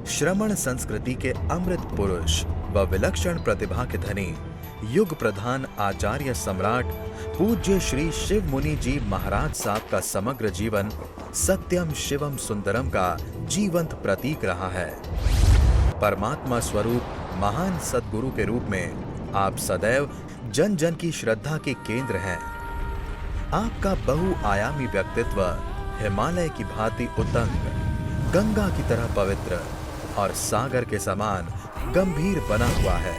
श्रमण संस्कृति के अमृत पुरुष व विलक्षण प्रतिभा के धनी युग प्रधान आचार्य सम्राट पूज्य श्री शिव मुनि जी महाराज साहब का समग्र जीवन सत्यम शिवम सुंदरम का जीवंत प्रतीक रहा है। परमात्मा स्वरूप महान सद्गुरु के रूप में आप सदैव जन जन की श्रद्धा के केंद्र हैं। आपका बहुआयामी व्यक्तित्व हिमालय की भांति उतंग, गंगा की तरह पवित्र और सागर के समान गंभीर बना हुआ है।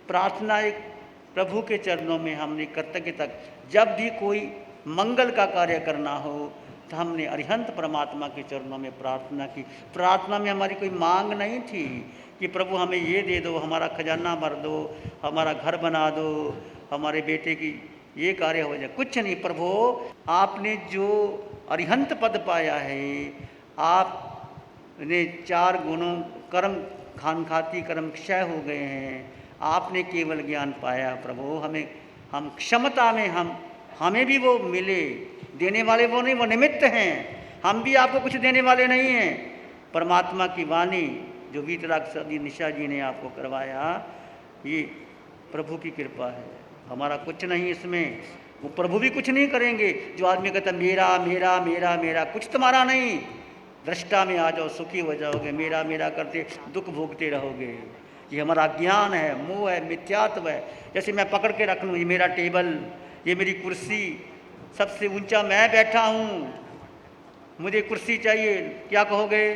प्रार्थना एक प्रभु के चरणों में हमने कृतज्ञता, जब भी कोई मंगल का कार्य करना हो तो हमने अरिहंत परमात्मा के चरणों में प्रार्थना की। प्रार्थना में हमारी कोई मांग नहीं थी कि प्रभु हमें ये दे दो, हमारा खजाना भर दो, हमारा घर बना दो, हमारे बेटे की ये कार्य हो जाए, कुछ नहीं। प्रभु आपने जो अरिहंत पद पाया है, आपने 4 गुणों कर्म खानखाती कर्म क्षय हो गए हैं, आपने केवल ज्ञान पाया। प्रभु हम क्षमता में हमें भी वो मिले। देने वाले वो नहीं, वो निमित्त हैं। हम भी आपको कुछ देने वाले नहीं हैं। परमात्मा की वाणी जो वीतराग सदी निशा जी ने आपको करवाया, ये प्रभु की कृपा है, हमारा कुछ नहीं इसमें। वो प्रभु भी कुछ नहीं करेंगे। जो आदमी कहता मेरा मेरा मेरा मेरा, कुछ तुम्हारा नहीं। दृष्टा में आ जाओ, सुखी हो जाओगे। मेरा मेरा करते दुख भोगते रहोगे। ये हमारा ज्ञान है, मोह है, मिथ्यात्व है। जैसे मैं पकड़ के रख लूँ, ये मेरा टेबल, ये मेरी कुर्सी, सबसे ऊंचा मैं बैठा हूँ, मुझे कुर्सी चाहिए, क्या कहोगे?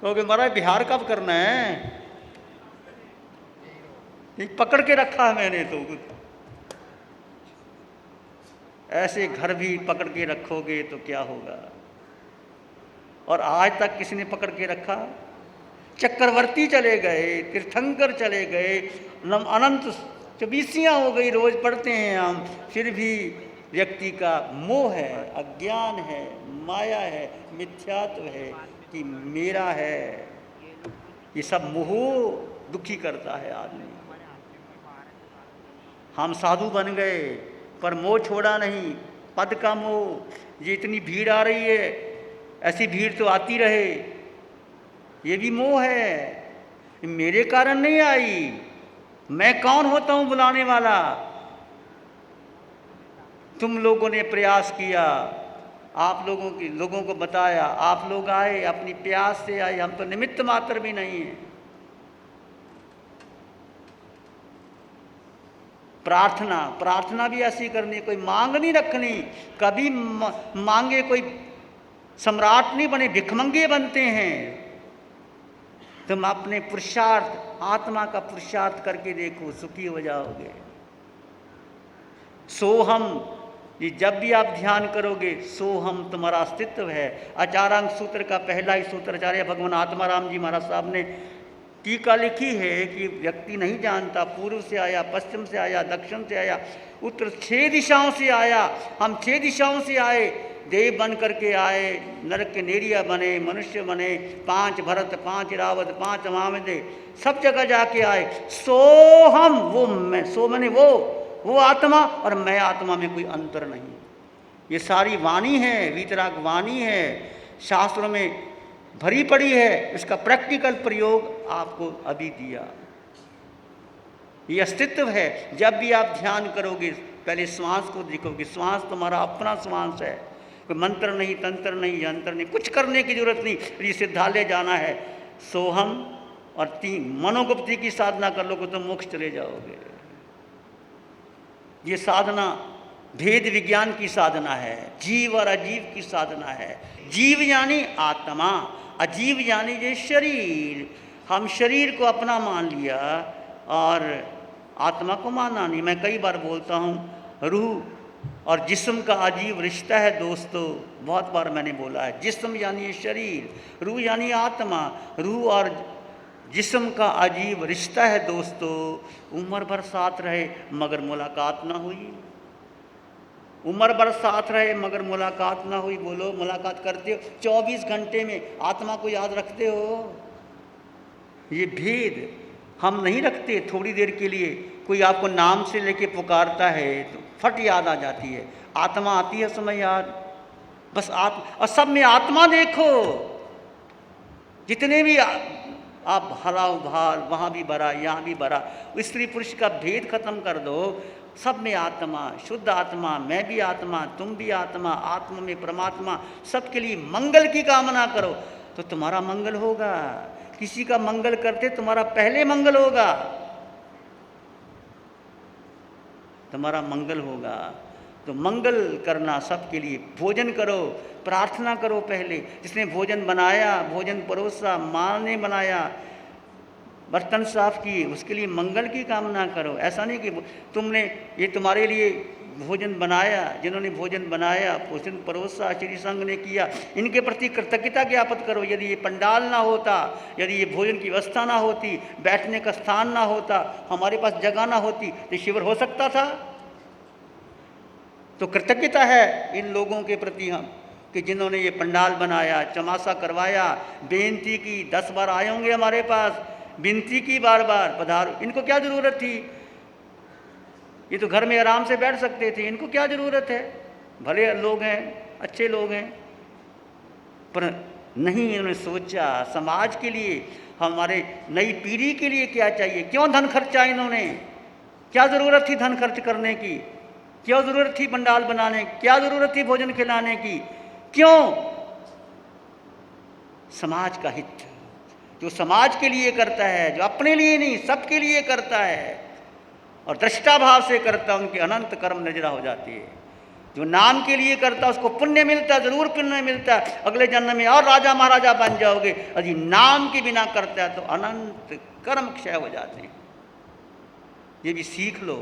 कहोगे महाराज बिहार कब करना है? ये पकड़ के रखा है मैंने तो। ऐसे घर भी पकड़ के रखोगे तो क्या होगा? और आज तक किसी ने पकड़ के रखा? चक्रवर्ती चले गए, तीर्थंकर चले गए, अनंत चबीसियाँ हो गई, रोज पढ़ते हैं हम, फिर भी व्यक्ति का मोह है, अज्ञान है, माया है, मिथ्यात्व है कि मेरा है। ये सब मोह दुखी करता है आदमी। हम साधु बन गए पर मोह छोड़ा नहीं, पद का मोह। ये इतनी भीड़ आ रही है, ऐसी भीड़ तो आती रहे, ये भी मोह है। मेरे कारण नहीं आई, मैं कौन होता हूं बुलाने वाला? तुम लोगों ने प्रयास किया, आप लोगों को बताया, आप लोग आए, अपनी प्यास से आए, हम तो निमित्त मात्र भी नहीं है। प्रार्थना भी ऐसी करनी, कोई मांग नहीं रखनी। कभी मांगे कोई सम्राट नहीं बने, भिखमंगे बनते हैं। तुम अपने पुरुषार्थ, आत्मा का पुरुषार्थ करके देखो, सुखी हो जाओगे। सोहम, ये जब भी आप ध्यान करोगे, सोहम तुम्हारा अस्तित्व है। आचारांग सूत्र का पहला ही सूत्र आचार्य भगवान आत्माराम जी महाराज साहब ने टीका लिखी है कि व्यक्ति नहीं जानता, पूर्व से आया, पश्चिम से आया, दक्षिण से आया, उत्तर, 6 दिशाओं से आया। हम 6 दिशाओं से आए, देव बन करके आए, नरक के नेरिया बने, मनुष्य बने, 5 भरत, 5 रावत, 5 अमावदे, सब जगह जाके आए। सो हम, वो मैं, सो मैंने वो आत्मा और मैं आत्मा में कोई अंतर नहीं। ये सारी वाणी है, वीतराग वाणी है, शास्त्रों में भरी पड़ी है। इसका प्रैक्टिकल प्रयोग आपको अभी दिया। ये अस्तित्व है। जब भी आप ध्यान करोगे, पहले श्वास को देखोगे। श्वास तुम्हारा अपना श्वास है, कोई मंत्र नहीं, तंत्र नहीं, यंत्र नहीं, कुछ करने की जरूरत नहीं। ये सिद्धालय जाना है, सोहम और 3 मनोगुप्ती की साधना कर लोगे तो मोक्ष चले जाओगे। ये साधना भेद विज्ञान की साधना है, जीव और अजीव की साधना है। जीव यानी आत्मा, अजीव यानी ये शरीर। हम शरीर को अपना मान लिया और आत्मा को माना नहीं। मैं कई बार बोलता हूँ, रूह और जिस्म का अजीब रिश्ता है दोस्तों, बहुत बार मैंने बोला है। जिस्म यानी शरीर, रूह यानी आत्मा। रूह और जिस्म का अजीब रिश्ता है दोस्तों। उम्र भर साथ रहे मगर मुलाकात ना हुई। उम्र भर साथ रहे मगर मुलाकात ना हुई। बोलो मुलाकात करते हो 24 घंटे में, आत्मा को याद रखते हो? ये भेद हम नहीं रखते। थोड़ी देर के लिए कोई आपको नाम से लेके पुकारता है तो फट याद आ जाती है, आत्मा आती है समय याद। बस और सब में आत्मा देखो, जितने भी आप हराओ भाल, वहाँ भी भरा यहाँ भी भरा। स्त्री पुरुष का भेद खत्म कर दो, सब में आत्मा, शुद्ध आत्मा, मैं भी आत्मा, तुम भी आत्मा, आत्मा में परमात्मा। सबके लिए मंगल की कामना करो तो तुम्हारा मंगल होगा। किसी का मंगल करते तुम्हारा पहले मंगल होगा, तुम्हारा मंगल होगा। तो मंगल करना सबके लिए, भोजन करो, प्रार्थना करो। पहले जिसने भोजन बनाया, भोजन परोसा, माँ ने बनाया, बर्तन साफ किए, उसके लिए मंगल की कामना करो। ऐसा नहीं कि तुमने ये तुम्हारे लिए भोजन बनाया, जिन्होंने भोजन बनाया, भोजन परोसा, श्री संघ ने किया, इनके प्रति कृतज्ञता ज्ञापित करो। यदि ये पंडाल ना होता, यदि ये भोजन की व्यवस्था ना होती, बैठने का स्थान ना होता, हमारे पास जगह ना होती, तो शिविर हो सकता था? तो कृतज्ञता है इन लोगों के प्रति हम कि जिन्होंने ये पंडाल बनाया, चमासा करवाया, बेनती की। 10 बार आए होंगे हमारे पास, विनती की बार बार, पधारो। इनको क्या ज़रूरत थी? ये तो घर में आराम से बैठ सकते थे, इनको क्या ज़रूरत है? भले लोग हैं, अच्छे लोग हैं, पर नहीं इन्होंने सोचा समाज के लिए, हमारे नई पीढ़ी के लिए क्या चाहिए। क्यों धन खर्चा इन्होंने? क्या ज़रूरत थी धन खर्च करने की? क्या ज़रूरत थी पंडाल बनाने की? क्या ज़रूरत थी भोजन खिलाने की? क्यों? समाज का हित, जो समाज के लिए करता है, जो अपने लिए नहीं सबके लिए करता है और दृष्टा भाव से करता है, उनके अनंत कर्म नजरा हो जाती है। जो नाम के लिए करता है उसको पुण्य मिलता है, जरूर पुण्य मिलता है, अगले जन्म में और राजा महाराजा बन जाओगे। यदि नाम के बिना करता है तो अनंत कर्म क्षय हो जाते हैं। ये भी सीख लो,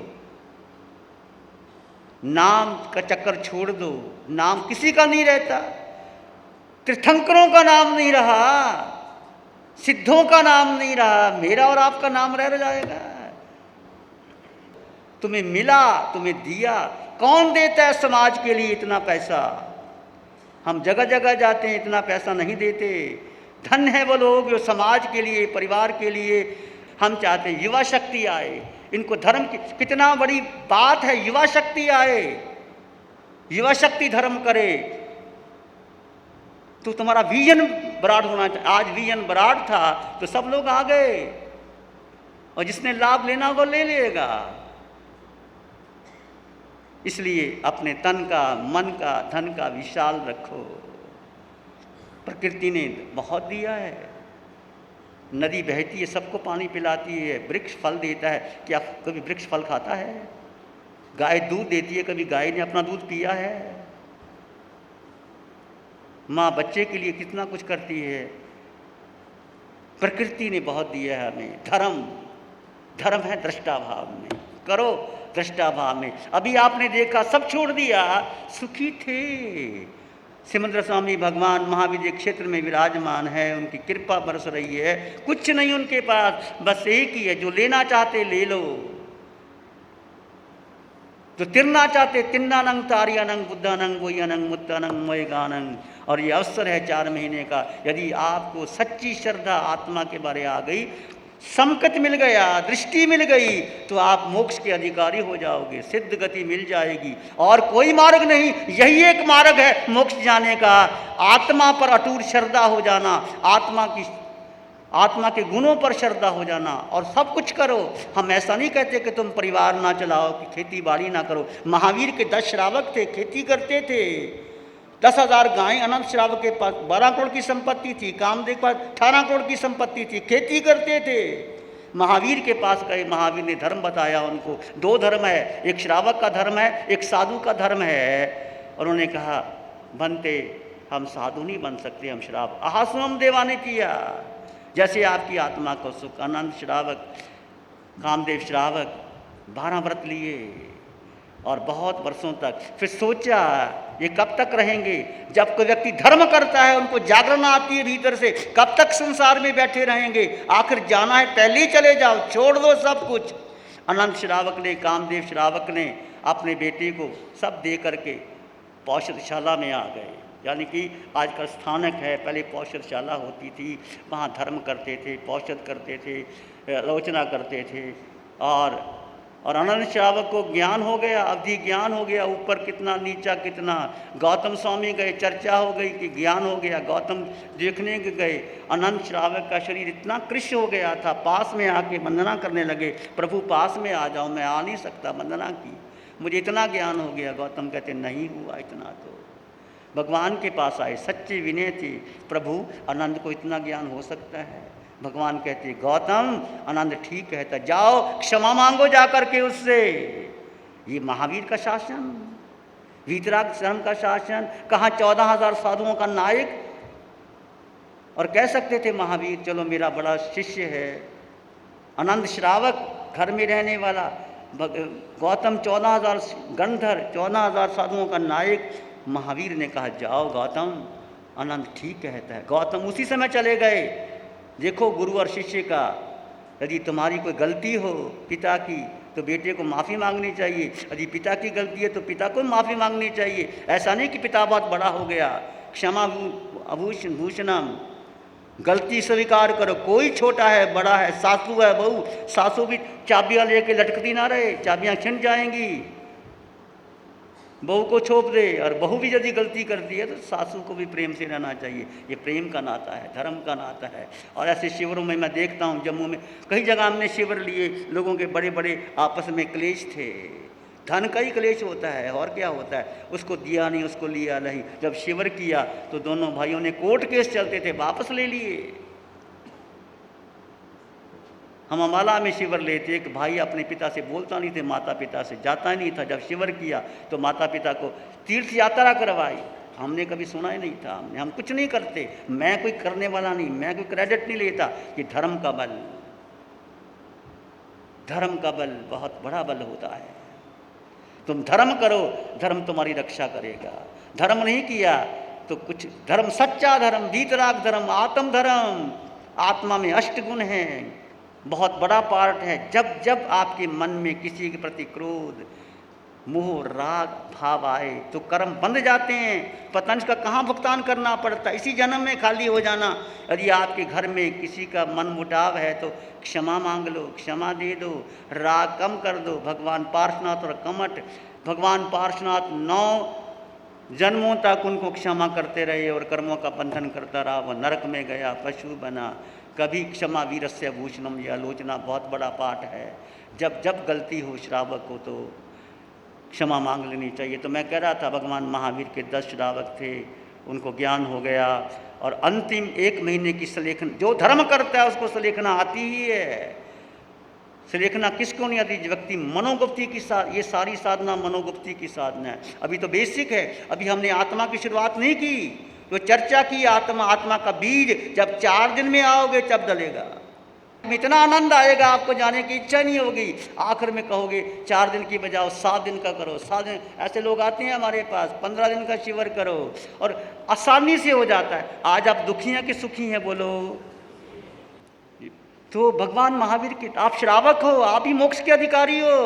नाम का चक्कर छोड़ दो। नाम किसी का नहीं रहता, तीर्थंकरों का नाम नहीं रहा, सिद्धों का नाम नहीं रहा, मेरा और आपका नाम रह जाएगा। तुम्हें मिला, तुम्हें दिया, कौन देता है समाज के लिए इतना पैसा? हम जगह जगह जाते हैं, इतना पैसा नहीं देते। धन है वो लोग जो समाज के लिए, परिवार के लिए। हम चाहते हैं युवा शक्ति आए, इनको धर्म की कितना बड़ी बात है, युवा शक्ति आए, युवा शक्ति धर्म करे। तो तुम्हारा विजन बराड होना चाहिए। आज विजन बराड था तो सब लोग आ गए, और जिसने लाभ लेना होगा ले लेगा। इसलिए अपने तन का, मन का, धन का विशाल रखो। प्रकृति ने बहुत दिया है, नदी बहती है, सबको पानी पिलाती है, वृक्ष फल देता है। क्या कभी वृक्ष फल खाता है? गाय दूध देती है, कभी गाय ने अपना दूध पिया है? माँ बच्चे के लिए कितना कुछ करती है। प्रकृति ने बहुत दिया है हमें। धर्म, धर्म है दृष्टा भाव में, करो दृष्टा भाव में। अभी आपने देखा, सब छोड़ दिया, सुखी थे। सिमंद्र स्वामी भगवान महाविद्य क्षेत्र में विराजमान है, उनकी कृपा बरस रही है। कुछ नहीं उनके पास, बस एक ही है, जो लेना चाहते ले लो, जो तिरना चाहते तिन्नानंग तारियानंग बुद्धानंग वोयनंग मुद्दानंग मोयगानंग। और ये अवसर है 4 महीने का। यदि आपको सच्ची श्रद्धा आत्मा के बारे आ गई, संकट मिल गया, दृष्टि मिल गई, तो आप मोक्ष के अधिकारी हो जाओगे, सिद्ध गति मिल जाएगी। और कोई मार्ग नहीं, यही एक मार्ग है मोक्ष जाने का। आत्मा पर अटूट श्रद्धा हो जाना, आत्मा के गुणों पर श्रद्धा हो जाना, और सब कुछ करो। हम ऐसा नहीं कहते कि तुम परिवार ना चलाओ, कि खेती बाड़ी ना करो। महावीर के 10 श्रावक थे, खेती करते थे। 10,000 गायें अनंत श्रावक के पास, 12 करोड़ की संपत्ति थी। कामदेव के पास 18 करोड़ की संपत्ति थी, खेती करते थे। महावीर के पास गए, महावीर ने धर्म बताया उनको। 2 धर्म है, एक श्रावक का धर्म है, एक साधु का धर्म है। और उन्होंने कहा, बनते हम साधु नहीं बन सकते, हम श्रावक। आहासुम देवा ने किया, जैसे आपकी आत्मा को सुख। अनंत श्रावक, कामदेव श्रावक, 12 व्रत लिए और बहुत वर्षों तक। फिर सोचा ये कब तक रहेंगे? जब कोई व्यक्ति धर्म करता है, उनको जागरण आती है भीतर से, कब तक संसार में बैठे रहेंगे? आखिर जाना है, पहले ही चले जाओ, छोड़ दो सब कुछ। अनंत श्रावक ने, कामदेव श्रावक ने अपने बेटे को सब दे करके पौषधशाला में आ गए। यानी कि आजकल स्थानक है, पहले पौषधशाला होती थी, वहाँ धर्म करते थे, पौषध करते थे, आलोचना करते थे। और अनंत श्रावक को ज्ञान हो गया, अवधि ज्ञान हो गया, ऊपर कितना नीचा कितना। गौतम स्वामी गए, चर्चा हो गई कि ज्ञान हो गया, गौतम देखने गए, अनंत श्रावक का शरीर इतना कृष्ण हो गया था, पास में आके वंदना करने लगे, प्रभु पास में आ जाओ, मैं आ नहीं सकता, वंदना की, मुझे इतना ज्ञान हो गया। गौतम कहते नहीं हुआ इतना, तो भगवान के पास आए, सच्चे विनय थे, प्रभु आनंद को इतना ज्ञान हो सकता है? भगवान कहते गौतम आनंद ठीक कहता, जाओ क्षमा मांगो जा करके उससे। ये महावीर का शासन, वीतराग धर्म का शासन, कहाँ 14,000 साधुओं का नायक। और कह सकते थे महावीर चलो मेरा बड़ा शिष्य है, आनंद श्रावक घर में रहने वाला, गौतम 14,000 गणधर, 14,000 साधुओं का नायक। महावीर ने कहा जाओ गौतम आनंद ठीक कहता है। गौतम उसी समय चले गए। देखो गुरु और शिष्य का, यदि तुम्हारी कोई गलती हो पिता की तो बेटे को माफ़ी मांगनी चाहिए, यदि पिता की गलती है तो पिता को माफ़ी मांगनी चाहिए। ऐसा नहीं कि पिता बहुत बड़ा हो गया, क्षमा भूषणम, गलती स्वीकार करो, कोई छोटा है बड़ा है, सासू है बहू, सासू भी चाबियाँ लेके लटकती ना रहे, चाबियाँ छिन जाएंगी, बहू को छोप दे। और बहू भी यदि गलती करती है तो सासू को भी प्रेम से रहना चाहिए। ये प्रेम का नाता है, धर्म का नाता है। और ऐसे शिविरों में मैं देखता हूँ, जम्मू में कई जगह हमने शिविर लिए, लोगों के बड़े बड़े आपस में क्लेश थे, धन का ही क्लेश होता है और क्या होता है, उसको दिया नहीं, उसको लिया नहीं। जब शिविर किया तो दोनों भाइयों ने कोर्ट केस चलते थे, वापस ले लिए। हम अम्बाला में शिविर लेते, एक भाई अपने पिता से बोलता नहीं थे, माता पिता से जाता ही नहीं था। जब शिविर किया तो माता पिता को तीर्थ यात्रा करवाई। हमने कभी सुना ही नहीं था, हम कुछ नहीं करते, मैं कोई करने वाला नहीं, मैं कोई क्रेडिट नहीं लेता। ये धर्म का बल, धर्म का बल बहुत बड़ा बल होता है। तुम धर्म करो, धर्म तुम्हारी रक्षा करेगा। धर्म नहीं किया तो कुछ, धर्म सच्चा धर्म, वीतराग धर्म, आत्म धर्म, आत्मा में 8 गुण हैं, बहुत बड़ा पार्ट है। जब जब आपके मन में किसी के प्रति क्रोध, मोह, राग भाव आए तो कर्म बंध जाते हैं। पतंज का कहाँ भुगतान करना पड़ता, इसी जन्म में खाली हो जाना। यदि आपके घर में किसी का मन मुटाव है तो क्षमा मांग लो, क्षमा दे दो, राग कम कर दो। भगवान पार्श्वनाथ और कमठ, भगवान पार्श्वनाथ 9 जन्मों तक उनको क्षमा करते रहे और कर्मों का बंधन करता रहा। वह नरक में गया, पशु बना। कभी क्षमा वीरस्य भूषणम, यह आलोचना बहुत बड़ा पाठ है। जब जब गलती हो श्रावक को तो क्षमा मांग लेनी चाहिए। तो मैं कह रहा था भगवान महावीर के 10 श्रावक थे, उनको ज्ञान हो गया। और अंतिम 1 महीने की सलेखन, जो धर्म करता है उसको सलेखना आती ही है। सलेखना किसको नहीं आती? व्यक्ति मनोगुप्ति की ये सारी साधना मनोगुप्ति की साधना है। अभी तो बेसिक है, अभी हमने आत्मा की शुरुआत नहीं की, तो चर्चा की आत्मा का बीज जब 4 दिन में आओगे तब डलेगा। इतना आनंद आएगा, आपको जाने की इच्छा नहीं होगी। आखिर में कहोगे 4 दिन की बजाय 7 दिन का करो, 7 दिन। ऐसे लोग आते हैं हमारे पास, 15 दिन का शिविर करो और आसानी से हो जाता है। आज आप दुखी हैं कि सुखी हैं बोलो? तो भगवान महावीर के, आप श्रावक हो, आप ही मोक्ष के अधिकारी हो।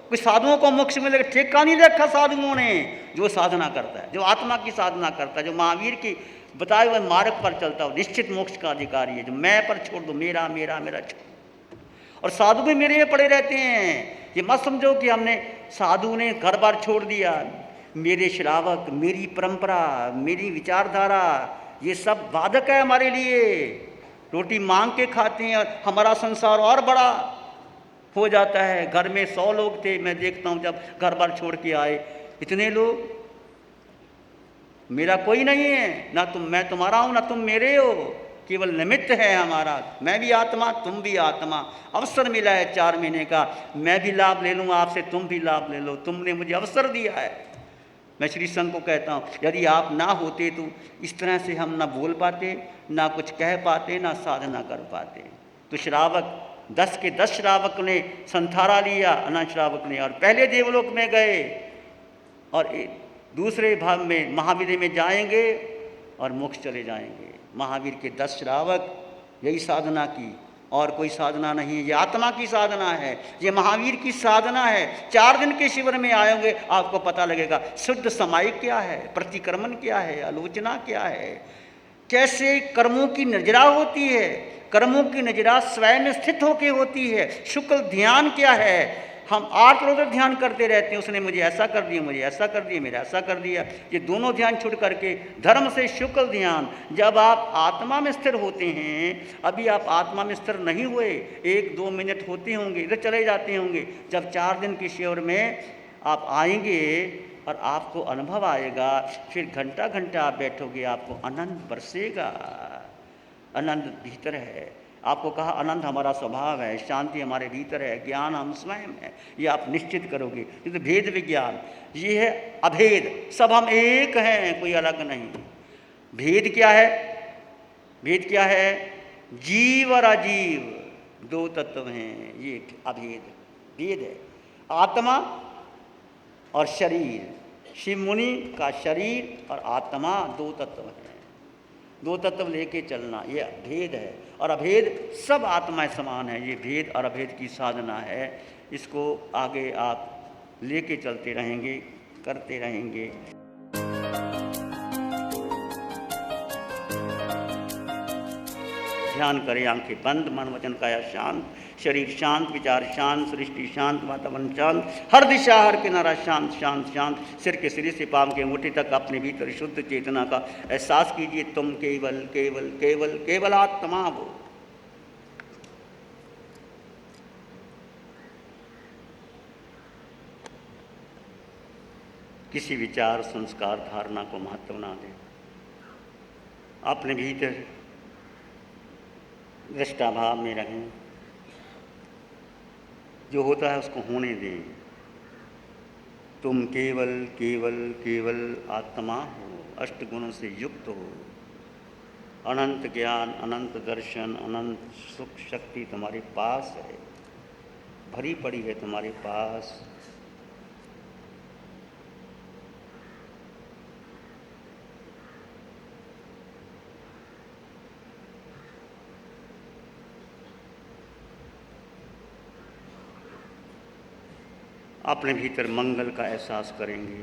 कोई साधुओं को मोक्ष मिलेगा, ठेका नहीं रखा साधुओं ने। जो साधना करता है, जो आत्मा की साधना करता है, जो महावीर की बताए हुए मार्ग पर चलता हो, निश्चित मोक्ष का अधिकारी है। जो मैं पर छोड़ दो, मेरा मेरा मेरा छोड़। और साधु भी मेरे में पड़े रहते हैं। ये मत समझो कि हमने, साधु ने घर बार छोड़ दिया। मेरे श्रावक, मेरी परंपरा, मेरी विचारधारा, ये सब बाधक है हमारे लिए। रोटी मांग के खाते हैं और हमारा संसार और बड़ा हो जाता है। घर में 100 लोग थे, मैं देखता हूँ जब घर बार छोड़ के आए, इतने लोग, मेरा कोई नहीं है, ना तुम, मैं तुम्हारा हूँ ना तुम मेरे हो, केवल निमित्त है हमारा। मैं भी आत्मा, तुम भी आत्मा। अवसर मिला है 4 महीने का, मैं भी लाभ ले लूँ आपसे, तुम भी लाभ ले लो। तुमने मुझे अवसर दिया है। मैं श्री संघ को कहता हूँ, यदि आप ना होते तो इस तरह से हम ना बोल पाते, ना कुछ कह पाते, ना साधना कर पाते। तो श्रावक 10 के 10 श्रावक ने संथारा लिया, अनंत श्रावक ने, और पहले देवलोक में गए और दूसरे भाग में महावीर में जाएंगे और मोक्ष चले जाएंगे। महावीर के 10 श्रावक यही साधना की, और कोई साधना नहीं है, ये आत्मा की साधना है, ये महावीर की साधना है। 4 दिन के शिविर में आएंगे, आपको पता लगेगा शुद्ध समायिक क्या है, प्रतिक्रमण क्या है, आलोचना क्या है, कैसे कर्मों की नजरा होती है, कर्मों की नजरा स्वयं स्थित होके होती है, शुक्ल ध्यान क्या है। हम आठ रोज ध्यान करते रहते हैं, उसने मुझे ऐसा कर दिया, मुझे ऐसा कर दिया, मेरा ऐसा कर दिया, ये दोनों ध्यान छुट करके धर्म से शुक्ल ध्यान। जब आप आत्मा में स्थिर होते हैं, अभी आप आत्मा में स्थिर नहीं हुए, 1-2 मिनट होते होंगे, इधर चले जाते होंगे, जब 4 दिन के शिविर में आप आएंगे और आपको अनुभव आएगा, फिर घंटा घंटा आप बैठोगे, आपको आनंद बरसेगा। आनंद भीतर है। आपको कहा आनंद हमारा स्वभाव है, शांति हमारे भीतर है, ज्ञान हम स्वयं है, ये आप निश्चित करोगे। ये तो भेद विज्ञान, ये है अभेद, सब हम एक हैं, कोई अलग नहीं। भेद क्या है? भेद क्या है? जीव और अजीव 2 तत्व हैं, ये अभेद भेद है। आत्मा और शरीर, शिव मुनि का शरीर और आत्मा 2 तत्व हैं, 2 तत्व लेके चलना, ये भेद है। और अभेद सब आत्माएं समान है, ये भेद और अभेद की साधना है। इसको आगे आप लेके चलते रहेंगे, करते रहेंगे। ध्यान करें, आंखें बंद, मन वचन काया शांत, शरीर शांत, विचार शांत, सृष्टि शांत, वातावरण शांत, हर दिशा हर किनारा शांत शांत शांत। सिर के सिरे से पांव के अंगूठे तक अपने भीतर शुद्ध चेतना का एहसास कीजिए। तुम केवल केवल केवल केवल आत्मा हो। किसी विचार, संस्कार, धारणा को महत्व ना दें, अपने भीतर दृष्टा भाव में रहें, जो होता है उसको होने दें। तुम केवल केवल केवल आत्मा हो, अष्टगुणों से युक्त हो। अनंत ज्ञान, अनंत दर्शन, अनंत सुख शक्ति तुम्हारे पास है, भरी पड़ी है तुम्हारे पास। अपने भीतर मंगल का एहसास करेंगे।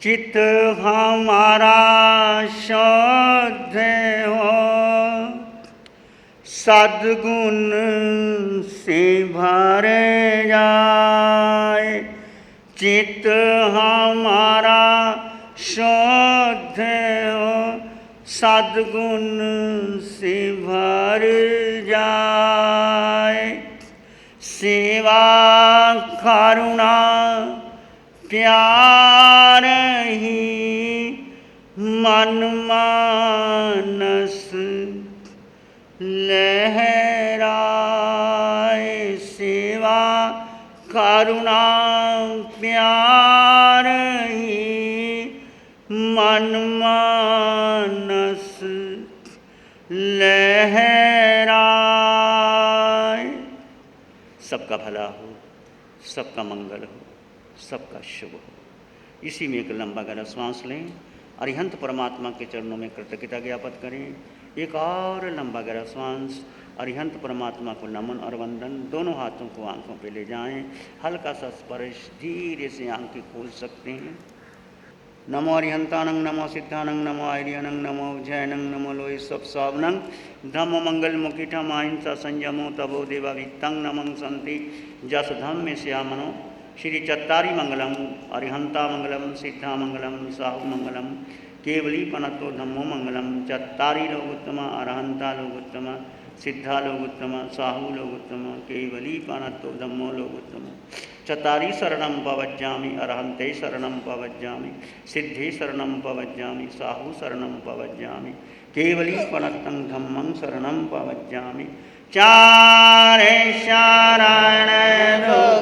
चित्त हमारा शुद्ध हो, सद्गुण से भर जाए। चित्त हमारा शुद्ध हो, सद्गुण से भर जाए। सेवा करुणा प्यार ही मन मानस लहराए। सेवा करुणा प्यार ही मन मानस लहराए। सबका भला हो, सबका मंगल हो, सबका शुभ हो। इसी में एक लंबा गहरा श्वास लें, अरिहंत परमात्मा के चरणों में कृतज्ञता ज्ञापित करें। एक और लंबा गहरा श्वास, अरिहंत परमात्मा को नमन और वंदन। दोनों हाथों को आंखों पे ले जाएं, हल्का सा स्पर्श, धीरे से आंखें खोल सकते हैं। नमो अरिहंतानंग, नमो सिद्धानंग, नमो आर्यनंग, नमो जैनंग, नमो लोय सब सावनंग। धम्म मंगल मुकिठम अहिंसा संयमो तबो देवा वित्तंग नमं संति जस धम्म श्यामनो। श्री चत्तारी मंगलम, अरिहंता मंगलम, सिद्धा मंगलम, साहु मंगलम, केवली पनतो धम्मो मंगलम। चत्तारी लोगोत्तम, अरहंता लोगोत्तम, सिद्धा लोगोत्तम, साहु लोगोत्तम, केवली पनतो धम्मो लोगोत्तम। चत्तारी शरणं पवज्जामि, अरहंते शरणं पवज्जामि, सिद्धे शरणं पवज्जामि, साहु शरणं पवज्जामि, केवली पनतं धम्मं शरणं पवज्जामि। चारे शरण दो